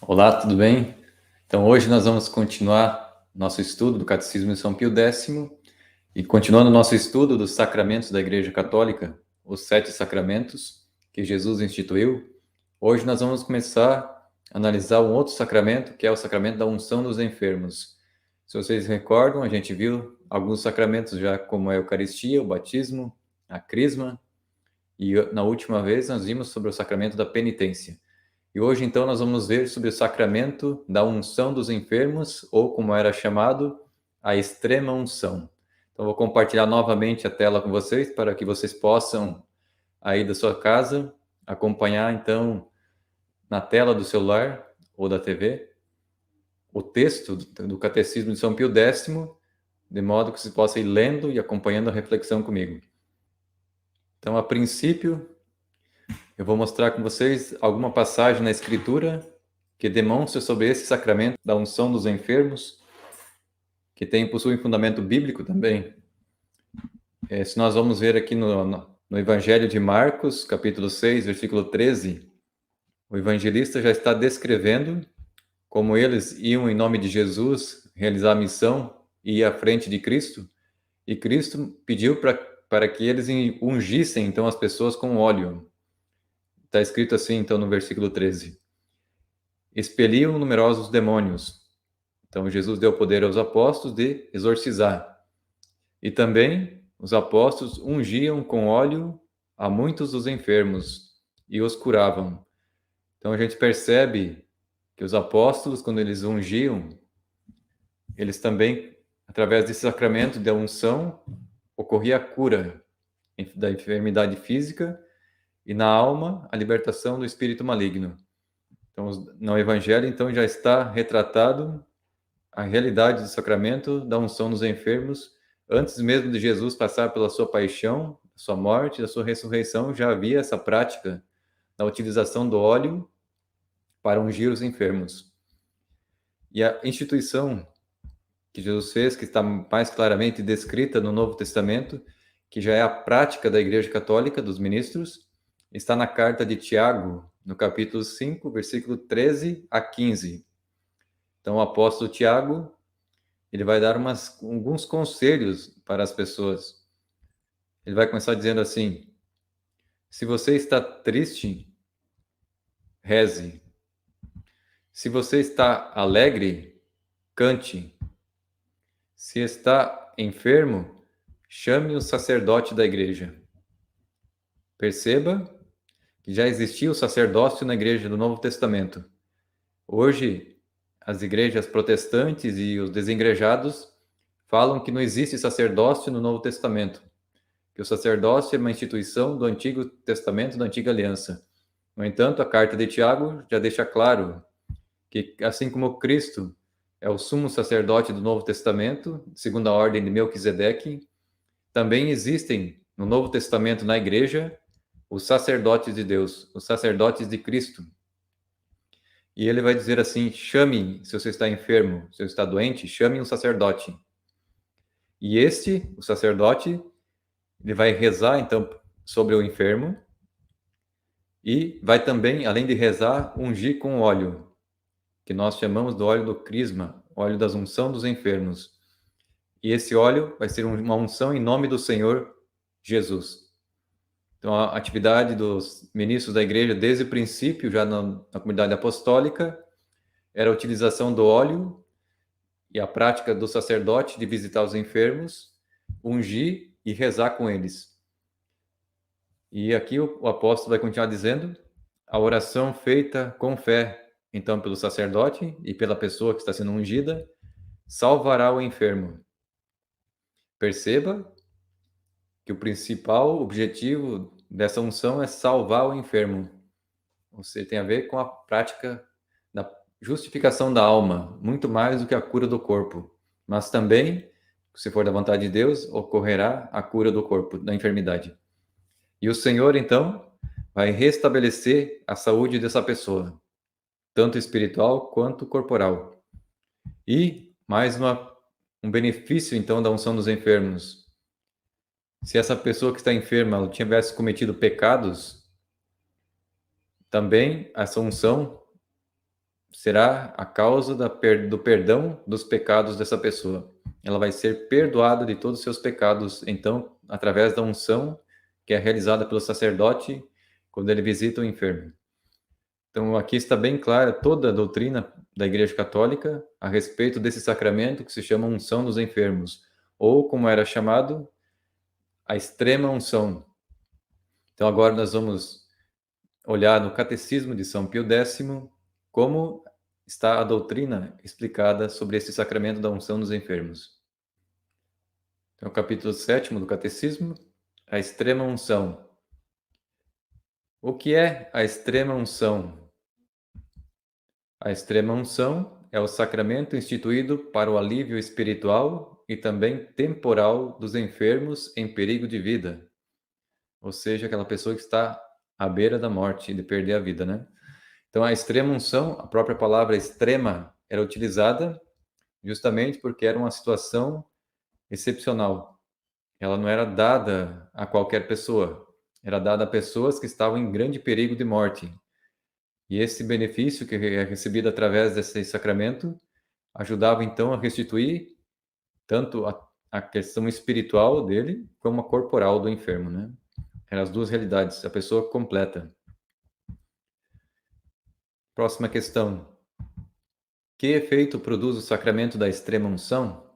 Olá, tudo bem? Então, hoje nós vamos continuar nosso estudo do Catecismo de São Pio X e continuando nosso estudo dos sacramentos da Igreja Católica, os 7 sacramentos que Jesus instituiu. Hoje nós vamos começar a analisar um outro sacramento, que é o sacramento da unção dos enfermos. Se vocês recordam, a gente viu alguns sacramentos já, como a Eucaristia, o batismo, a crisma, e na última vez nós vimos sobre o sacramento da penitência. E hoje, então, nós vamos ver sobre o sacramento da unção dos enfermos, ou como era chamado, a extrema unção. Então, vou compartilhar novamente a tela com vocês, para que vocês possam, aí da sua casa, acompanhar, então, na tela do celular ou da TV, o texto do Catecismo de São Pio X, de modo que vocês possam ir lendo e acompanhando a reflexão comigo. Então, a princípio, eu vou mostrar com vocês alguma passagem na Escritura que demonstra sobre esse sacramento da unção dos enfermos, que possui fundamento bíblico também. Se nós vamos ver aqui no Evangelho de Marcos, capítulo 6, versículo 13, o evangelista já está descrevendo como eles iam, em nome de Jesus, realizar a missão e ir à frente de Cristo, e Cristo pediu para que eles ungissem, então, as pessoas com óleo. Está escrito assim, então, no versículo 13. Expeliam numerosos demônios. Então, Jesus deu poder aos apóstolos de exorcizar. E também os apóstolos ungiam com óleo a muitos dos enfermos e os curavam. Então, a gente percebe que os apóstolos, quando eles ungiam, eles também, através desse sacramento da unção, ocorria a cura da enfermidade física e na alma, a libertação do espírito maligno. Então, no Evangelho, então, já está retratado a realidade do sacramento da unção dos enfermos. Antes mesmo de Jesus passar pela sua paixão, sua morte, da sua ressurreição, já havia essa prática da utilização do óleo para ungir os enfermos. E a instituição que Jesus fez, que está mais claramente descrita no Novo Testamento, que já é a prática da Igreja Católica, dos ministros, está na carta de Tiago, no capítulo 5, versículo 13 a 15. Então, o apóstolo Tiago, ele vai dar alguns conselhos para as pessoas. Ele vai começar dizendo assim: se você está triste, reze. Se você está alegre, cante. Se está enfermo, chame o sacerdote da igreja. Perceba que já existia o sacerdócio na igreja do Novo Testamento. Hoje, as igrejas protestantes e os desengrejados falam que não existe sacerdócio no Novo Testamento, que o sacerdócio é uma instituição do Antigo Testamento, da Antiga Aliança. No entanto, a carta de Tiago já deixa claro que, assim como Cristo é o sumo sacerdote do Novo Testamento, segundo a ordem de Melquisedeque, também existem no Novo Testamento, na igreja, os sacerdotes de Deus, os sacerdotes de Cristo. E ele vai dizer assim: chame, se você está enfermo, se você está doente, chame um sacerdote. E o sacerdote, ele vai rezar, então, sobre o enfermo e vai também, além de rezar, ungir com óleo, que nós chamamos do óleo do crisma, óleo da unção dos enfermos. E esse óleo vai ser uma unção em nome do Senhor Jesus. Então, a atividade dos ministros da igreja, desde o princípio, já na comunidade apostólica, era a utilização do óleo e a prática do sacerdote de visitar os enfermos, ungir e rezar com eles. E aqui o apóstolo vai continuar dizendo: a oração feita com fé, então, pelo sacerdote e pela pessoa que está sendo ungida, salvará o enfermo. Perceba que o principal objetivo dessa unção é salvar o enfermo. Você tem a ver com a prática da justificação da alma, muito mais do que a cura do corpo. Mas também, se for da vontade de Deus, ocorrerá a cura do corpo, da enfermidade. E o Senhor, então, vai restabelecer a saúde dessa pessoa, tanto espiritual quanto corporal. E mais um benefício, então, da unção dos enfermos. Se essa pessoa que está enferma ela tivesse cometido pecados, também essa unção será a causa do perdão dos pecados dessa pessoa. Ela vai ser perdoada de todos os seus pecados, então, através da unção que é realizada pelo sacerdote quando ele visita o enfermo. Então, aqui está bem clara toda a doutrina da Igreja Católica a respeito desse sacramento que se chama unção dos enfermos, ou como era chamado, a extrema unção. Então, agora nós vamos olhar no Catecismo de São Pio X como está a doutrina explicada sobre esse sacramento da unção dos enfermos. Então, capítulo 7º do Catecismo, a extrema unção. O que é a extrema unção? A extrema unção é o sacramento instituído para o alívio espiritual e também temporal dos enfermos em perigo de vida. Ou seja, aquela pessoa que está à beira da morte, de perder a vida, né? Então, a extrema unção, a própria palavra extrema, era utilizada justamente porque era uma situação excepcional. Ela não era dada a qualquer pessoa, era dada a pessoas que estavam em grande perigo de morte. E esse benefício que é recebido através desse sacramento ajudava então a restituir tanto a questão espiritual dele como a corporal do enfermo, né? Eram as duas realidades, a pessoa completa. Próxima questão. Que efeito produz o sacramento da extrema unção?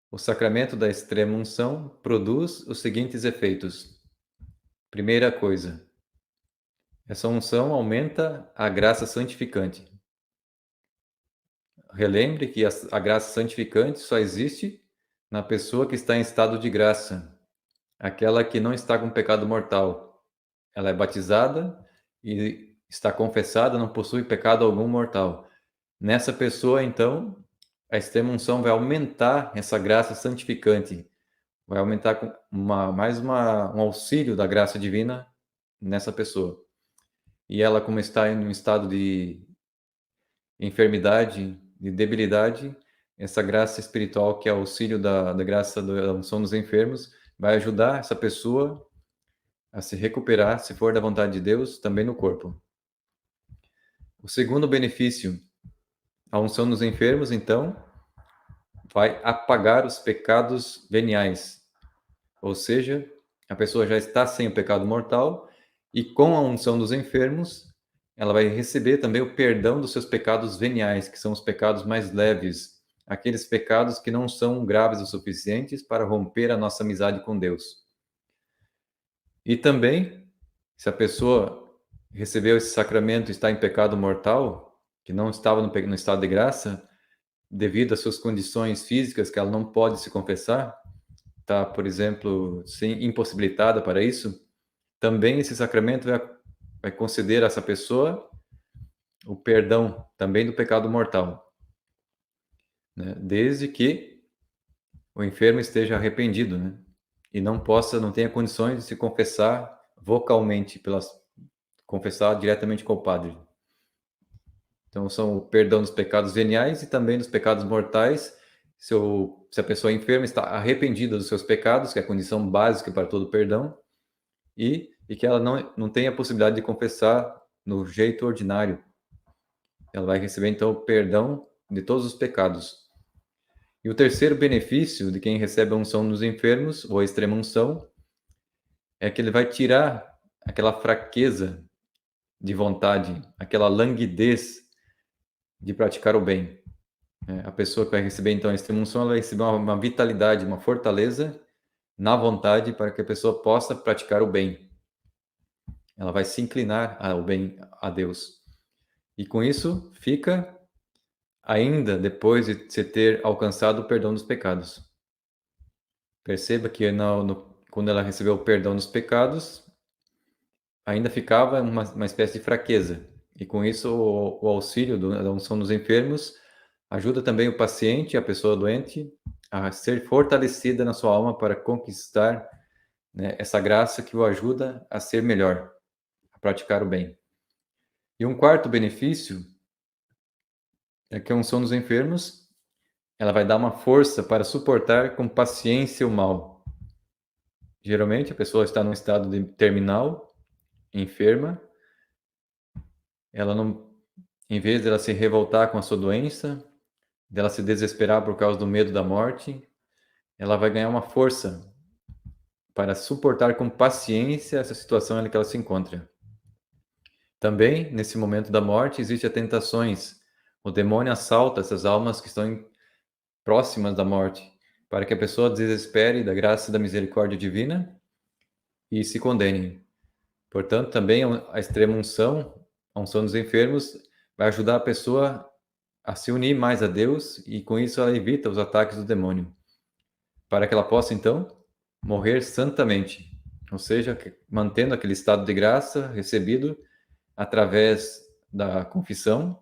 O sacramento da extrema unção produz os seguintes efeitos. Primeira coisa, essa unção aumenta a graça santificante. Relembre que a graça santificante só existe na pessoa que está em estado de graça, aquela que não está com pecado mortal. Ela é batizada e está confessada, não possui pecado algum mortal. Nessa pessoa, então, a extrema unção vai aumentar essa graça santificante, vai aumentar com um auxílio da graça divina nessa pessoa. E ela, como está em um estado de enfermidade, de debilidade, essa graça espiritual, que é o auxílio da graça da unção dos enfermos, vai ajudar essa pessoa a se recuperar, se for da vontade de Deus, também no corpo. O segundo benefício, a unção dos enfermos, então, vai apagar os pecados veniais. Ou seja, a pessoa já está sem o pecado mortal e com a unção dos enfermos, ela vai receber também o perdão dos seus pecados veniais, que são os pecados mais leves, aqueles pecados que não são graves o suficientes para romper a nossa amizade com Deus. E também, se a pessoa recebeu esse sacramento e está em pecado mortal, que não estava no estado de graça, devido às suas condições físicas, que ela não pode se confessar, está, por exemplo, impossibilitada para isso, também esse sacramento vai conceder a essa pessoa o perdão também do pecado mortal, né? Desde que o enfermo esteja arrependido, né? E não tenha condições de se confessar vocalmente, confessar diretamente com o padre. Então, são o perdão dos pecados veniais e também dos pecados mortais. Se a pessoa enferma está arrependida dos seus pecados, que é a condição básica para todo perdão, e que ela não tem a possibilidade de confessar no jeito ordinário. Ela vai receber, então, o perdão de todos os pecados. E o terceiro benefício de quem recebe a unção nos enfermos, ou a extrema unção, é que ele vai tirar aquela fraqueza de vontade, aquela languidez de praticar o bem. A pessoa que vai receber, então, a extrema unção, ela vai receber uma vitalidade, uma fortaleza na vontade para que a pessoa possa praticar o bem. Ela vai se inclinar ao bem, a Deus. E com isso, fica ainda depois de se ter alcançado o perdão dos pecados. Perceba que quando ela recebeu o perdão dos pecados, ainda ficava uma espécie de fraqueza. E com isso, o auxílio da unção dos enfermos ajuda também o paciente, a pessoa doente, a ser fortalecida na sua alma para conquistar, né, essa graça que o ajuda a ser melhor, a praticar o bem. E um quarto benefício é que a unção dos enfermos, ela vai dar uma força para suportar com paciência o mal. Geralmente, a pessoa está num estado de terminal, enferma, ela em vez dela se revoltar com a sua doença, dela se desesperar por causa do medo da morte, ela vai ganhar uma força para suportar com paciência essa situação em que ela se encontra. Também, nesse momento da morte, existem as tentações. O demônio assalta essas almas que estão próximas da morte, para que a pessoa desespere da graça e da misericórdia divina e se condene. Portanto, também a extrema unção, a unção dos enfermos, vai ajudar a pessoa a se unir mais a Deus e com isso ela evita os ataques do demônio, para que ela possa então morrer santamente, ou seja, mantendo aquele estado de graça recebido através da confissão,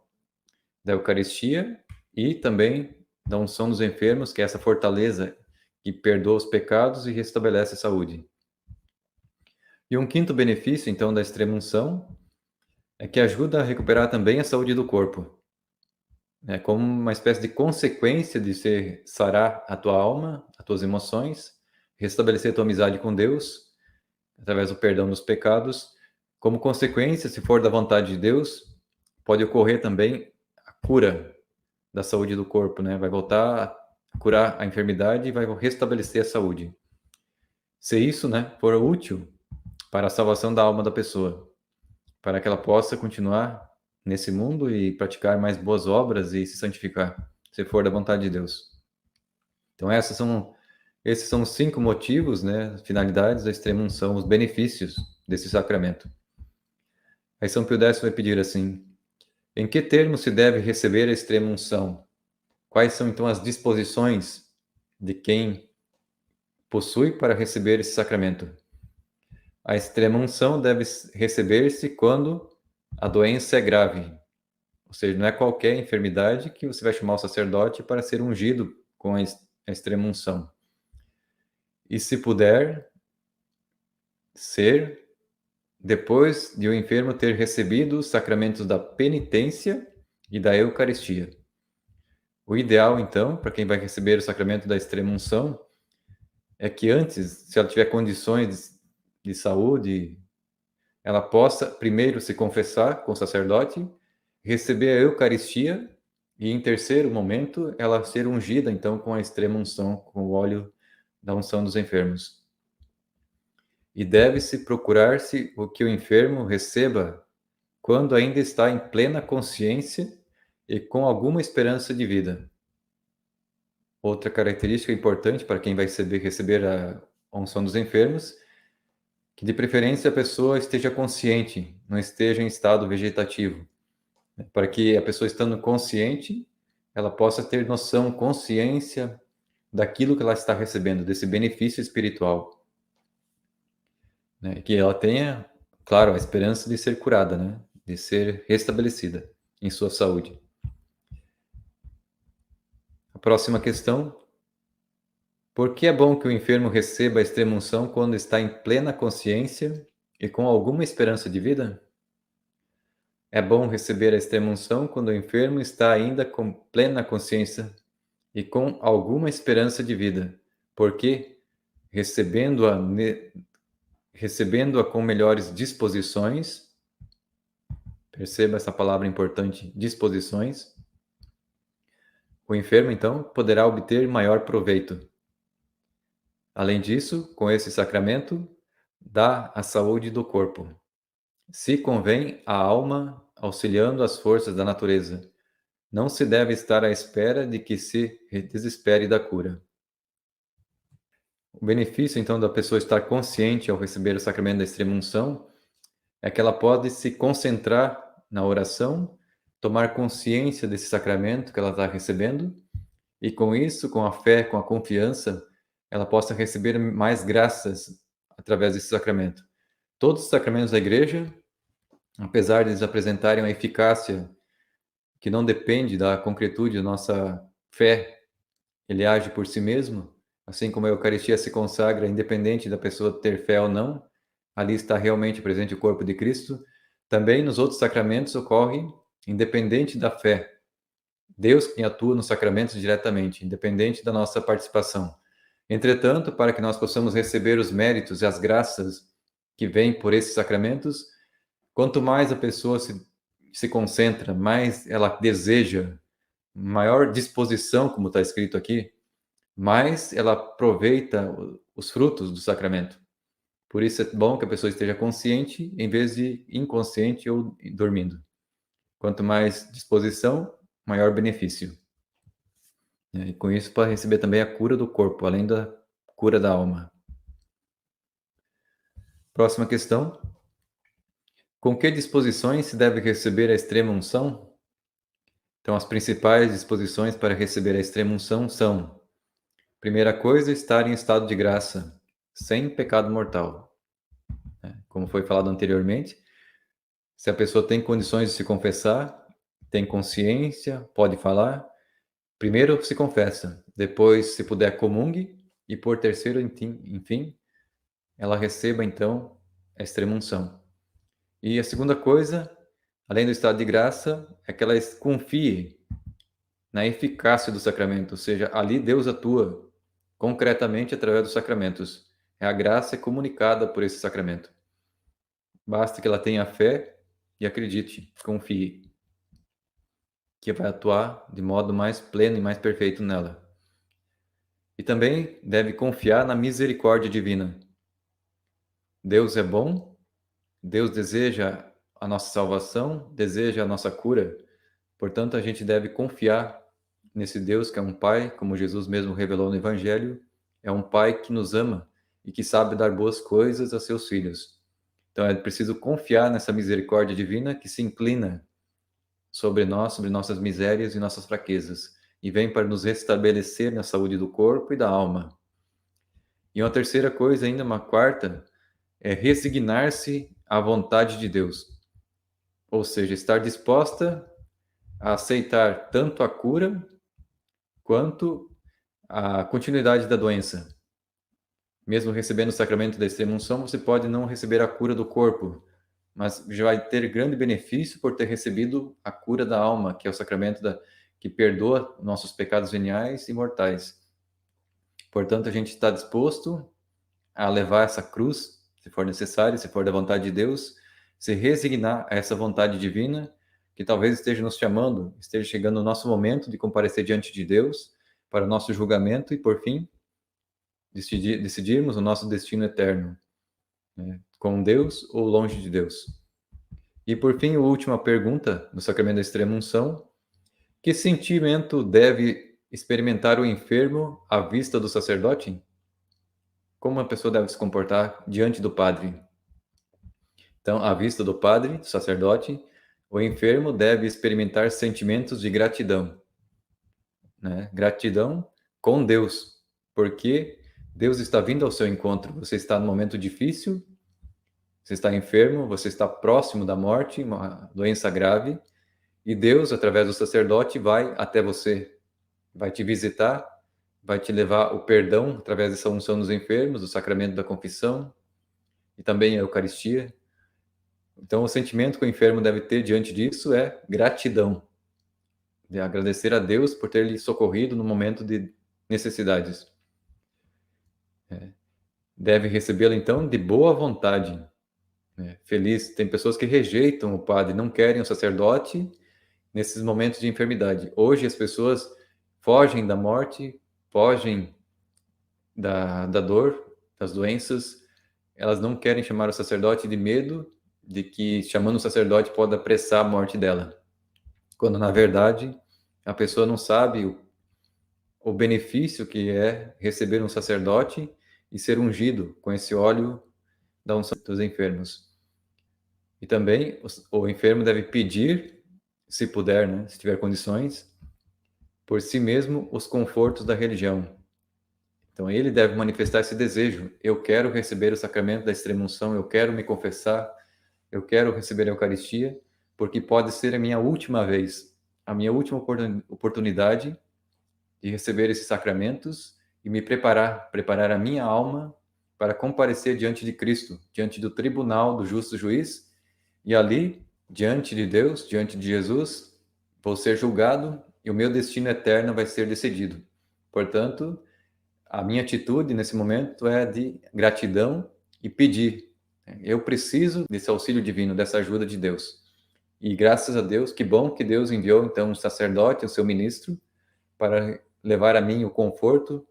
da Eucaristia e também da unção dos enfermos, que é essa fortaleza que perdoa os pecados e restabelece a saúde. E um quinto benefício, então, da extrema unção é que ajuda a recuperar também a saúde do corpo, né? Como uma espécie de consequência de ser sarar a tua alma, as tuas emoções, restabelecer a tua amizade com Deus, através do perdão dos pecados. Como consequência, se for da vontade de Deus, pode ocorrer também a cura da saúde do corpo, né? Vai voltar a curar a enfermidade e vai restabelecer a saúde. Se isso, né, for útil para a salvação da alma da pessoa, para que ela possa continuar nesse mundo e praticar mais boas obras e se santificar, se for da vontade de Deus. Então, esses são os 5 motivos, né, finalidades da extrema unção, os benefícios desse sacramento. Aí São Pio X vai pedir assim: em que termos se deve receber a extrema unção? Quais são, então, as disposições de quem possui para receber esse sacramento? A extrema unção deve receber-se quando a doença é grave. Ou seja, não é qualquer enfermidade que você vai chamar o sacerdote para ser ungido com a extrema unção. E se puder ser depois de o enfermo ter recebido os sacramentos da penitência e da Eucaristia. O ideal, então, para quem vai receber o sacramento da extrema unção, é que antes, se ela tiver condições de saúde, ela possa primeiro se confessar com o sacerdote, receber a Eucaristia e, em terceiro momento, ela ser ungida, então, com a extrema unção, com o óleo da unção dos enfermos. E deve-se procurar-se o que o enfermo receba quando ainda está em plena consciência e com alguma esperança de vida. Outra característica importante para quem vai receber a unção dos enfermos, que de preferência a pessoa esteja consciente, não esteja em estado vegetativo, né? Para que a pessoa estando consciente, ela possa ter noção, consciência daquilo que ela está recebendo, desse benefício espiritual, né? Que ela tenha, claro, a esperança de ser curada, né? De ser restabelecida em sua saúde. A próxima questão: por que é bom que o enfermo receba a extrema-unção quando está em plena consciência e com alguma esperança de vida? É bom receber a extrema-unção quando o enfermo está ainda com plena consciência e com alguma esperança de vida, porque recebendo-a com melhores disposições, perceba essa palavra importante, disposições, o enfermo então poderá obter maior proveito. Além disso, com esse sacramento, dá a saúde do corpo. Se convém a alma auxiliando as forças da natureza. Não se deve estar à espera de que se desespere da cura. O benefício, então, da pessoa estar consciente ao receber o sacramento da extrema-unção é que ela pode se concentrar na oração, tomar consciência desse sacramento que ela está recebendo e, com isso, com a fé, com a confiança, ela possa receber mais graças através desse sacramento. Todos os sacramentos da Igreja, apesar de eles apresentarem uma eficácia que não depende da concretude da nossa fé, ele age por si mesmo, assim como a Eucaristia se consagra independente da pessoa ter fé ou não, ali está realmente presente o corpo de Cristo. Também nos outros sacramentos ocorre independente da fé. Deus quem atua nos sacramentos diretamente, independente da nossa participação. Entretanto, para que nós possamos receber os méritos e as graças que vêm por esses sacramentos, quanto mais a pessoa se concentra, mais ela deseja, maior disposição, como está escrito aqui, mais ela aproveita os frutos do sacramento. Por isso é bom que a pessoa esteja consciente em vez de inconsciente ou dormindo. Quanto mais disposição, maior benefício. E com isso pode receber também a cura do corpo, além da cura da alma. Próxima questão. Com que disposições se deve receber a extrema unção? Então, as principais disposições para receber a extrema unção são: primeira coisa, estar em estado de graça, sem pecado mortal. Como foi falado anteriormente, se a pessoa tem condições de se confessar, tem consciência, pode falar, primeiro se confessa, depois, se puder, comungue, e por terceiro, enfim, ela receba então a extrema unção. E a segunda coisa, além do estado de graça, é que ela confie na eficácia do sacramento, ou seja, ali Deus atua concretamente através dos sacramentos. A graça é comunicada por esse sacramento. Basta que ela tenha fé e acredite, confie, que vai atuar de modo mais pleno e mais perfeito nela. E também deve confiar na misericórdia divina. Deus é bom, Deus deseja a nossa salvação, deseja a nossa cura. Portanto, a gente deve confiar nesse Deus que é um Pai, como Jesus mesmo revelou no Evangelho, é um Pai que nos ama e que sabe dar boas coisas a seus filhos. Então é preciso confiar nessa misericórdia divina que se inclina sobre nós, sobre nossas misérias e nossas fraquezas, e vem para nos restabelecer na saúde do corpo e da alma. E uma terceira coisa, ainda uma quarta, é resignar-se à vontade de Deus. Ou seja, estar disposta a aceitar tanto a cura quanto a continuidade da doença. Mesmo recebendo o sacramento da extrema-unção, você pode não receber a cura do corpo, mas já vai ter grande benefício por ter recebido a cura da alma, que é o sacramento que perdoa nossos pecados veniais e mortais. Portanto, a gente está disposto a levar essa cruz, se for necessário, se for da vontade de Deus, se resignar a essa vontade divina, que talvez esteja nos chamando, esteja chegando o nosso momento de comparecer diante de Deus para o nosso julgamento e, por fim, decidirmos o nosso destino eterno, né? Com Deus ou longe de Deus. E, por fim, a última pergunta no sacramento da extrema-unção: que sentimento deve experimentar o enfermo à vista do sacerdote? Como a pessoa deve se comportar diante do padre? Então, à vista do padre, do sacerdote, o enfermo deve experimentar sentimentos de gratidão, né? Gratidão com Deus, porque Deus está vindo ao seu encontro. Você está num momento difícil, você está enfermo, você está próximo da morte, uma doença grave, e Deus, através do sacerdote, vai até você, vai te visitar, vai te levar o perdão através dessa unção dos enfermos, do sacramento da confissão e também a Eucaristia. Então, o sentimento que o enfermo deve ter diante disso é gratidão, de agradecer a Deus por ter lhe socorrido no momento de necessidades. Deve recebê-lo, então, de boa vontade. Feliz. Tem pessoas que rejeitam o padre, não querem o sacerdote nesses momentos de enfermidade. Hoje, as pessoas fogem da morte, fogem da dor, das doenças. Elas não querem chamar o sacerdote de medo de que, chamando o sacerdote, pode apressar a morte dela. Quando, na verdade, a pessoa não sabe o benefício que é receber um sacerdote e ser ungido com esse óleo da unção dos enfermos. E também o enfermo deve pedir, se puder, né, se tiver condições, por si mesmo os confortos da religião. Então ele deve manifestar esse desejo: eu quero receber o sacramento da extrema-unção, eu quero me confessar, eu quero receber a Eucaristia, porque pode ser a minha última vez, a minha última oportunidade de receber esses sacramentos e me preparar a minha alma para comparecer diante de Cristo, diante do tribunal do justo juiz, e ali, diante de Deus, diante de Jesus, vou ser julgado e o meu destino eterno vai ser decidido. Portanto, a minha atitude nesse momento é de gratidão e pedir. Eu preciso desse auxílio divino, dessa ajuda de Deus. E graças a Deus, que bom que Deus enviou então um sacerdote, o seu ministro, para levar a mim o conforto,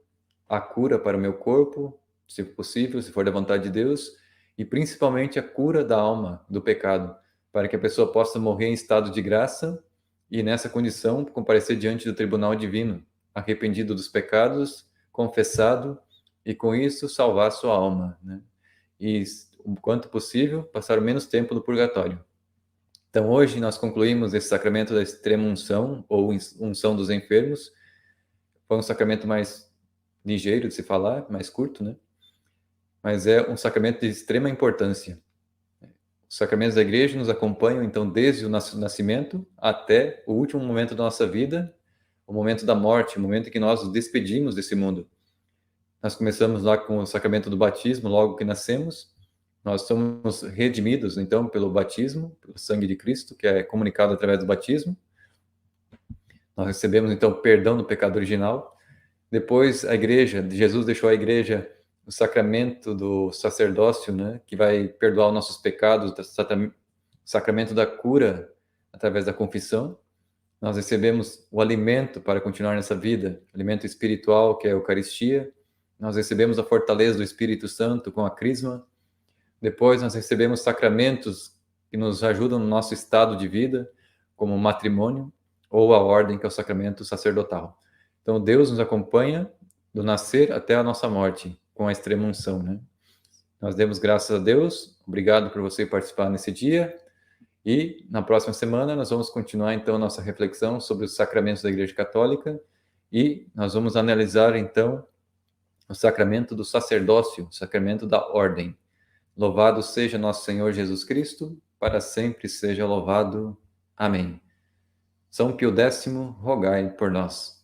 a cura para o meu corpo, se possível, se for da vontade de Deus, e principalmente a cura da alma do pecado, para que a pessoa possa morrer em estado de graça e nessa condição comparecer diante do tribunal divino, arrependido dos pecados, confessado e com isso salvar sua alma, né? E o quanto possível passar o menos tempo no purgatório. Então hoje nós concluímos esse sacramento da extrema unção ou unção dos enfermos. Foi um sacramento mais ligeiro de se falar, mais curto, né? Mas é um sacramento de extrema importância. Os sacramentos da igreja nos acompanham, então, desde o nascimento até o último momento da nossa vida, o momento da morte, o momento em que nós nos despedimos desse mundo. Nós começamos lá com o sacramento do batismo, logo que nascemos. Nós somos redimidos, então, pelo batismo, pelo sangue de Cristo, que é comunicado através do batismo. Nós recebemos, então, perdão do pecado original. Depois, a igreja, Jesus deixou à igreja o sacramento do sacerdócio, né, que vai perdoar os nossos pecados, o sacramento da cura através da confissão. Nós recebemos o alimento para continuar nessa vida, alimento espiritual, que é a Eucaristia. Nós recebemos a fortaleza do Espírito Santo com a crisma. Depois, nós recebemos sacramentos que nos ajudam no nosso estado de vida, como o matrimônio ou a ordem, que é o sacramento sacerdotal. Então, Deus nos acompanha do nascer até a nossa morte, com a extrema unção, né? Nós demos graças a Deus. Obrigado por você participar nesse dia. E na próxima semana nós vamos continuar, então, nossa reflexão sobre os sacramentos da Igreja Católica e nós vamos analisar, então, o sacramento do sacerdócio, o sacramento da ordem. Louvado seja nosso Senhor Jesus Cristo, para sempre seja louvado. Amém. São Pio X, rogai por nós.